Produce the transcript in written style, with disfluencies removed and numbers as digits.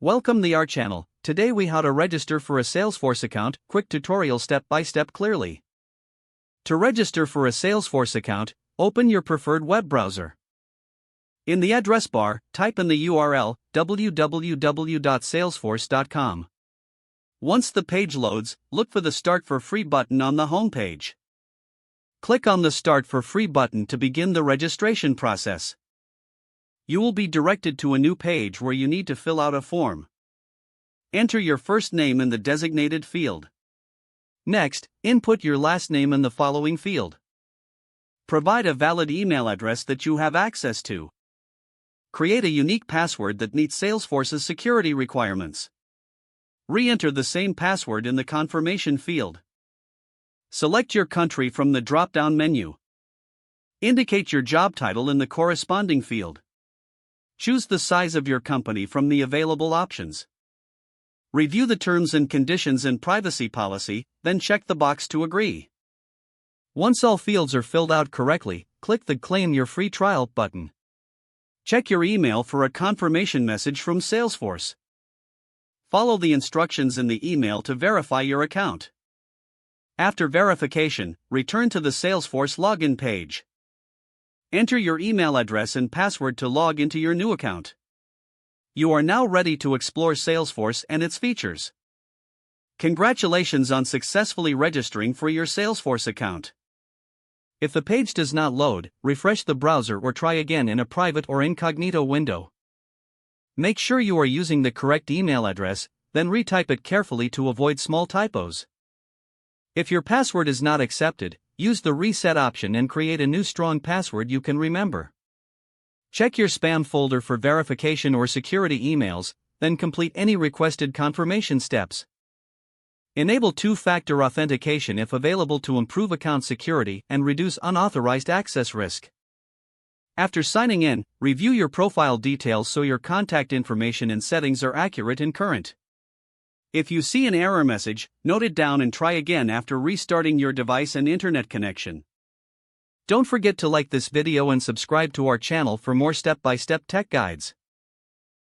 Welcome to our channel. Today we how to register for a Salesforce account, quick tutorial step by step clearly. To register for a Salesforce account, open your preferred web browser. In the address bar, type in the URL www.salesforce.com. Once the page loads, look for the Start for Free button on the home page. Click on the Start for Free button to begin the registration process. You will be directed to a new page where you need to fill out a form. Enter your first name in the designated field. Next, input your last name in the following field. Provide a valid email address that you have access to. Create a unique password that meets Salesforce's security requirements. Re-enter the same password in the confirmation field. Select your country from the drop-down menu. Indicate your job title in the corresponding field. Choose the size of your company from the available options. Review the terms and conditions and privacy policy, then check the box to agree. Once all fields are filled out correctly, click the Claim Your Free Trial button. Check your email for a confirmation message from Salesforce. Follow the instructions in the email to verify your account. After verification, return to the Salesforce login page. Enter your email address and password to log into your new account. You are now ready to explore Salesforce and its features. Congratulations on successfully registering for your Salesforce account. If the page does not load, refresh the browser or try again in a private or incognito window. Make sure you are using the correct email address, then retype it carefully to avoid small typos. If your password is not accepted, use the reset option and create a new strong password you can remember. Check your spam folder for verification or security emails, then complete any requested confirmation steps. Enable two-factor authentication if available to improve account security and reduce unauthorized access risk. After signing in, review your profile details so your contact information and settings are accurate and current. If you see an error message, note it down and try again after restarting your device and internet connection. Don't forget to like this video and subscribe to our channel for more step-by-step tech guides.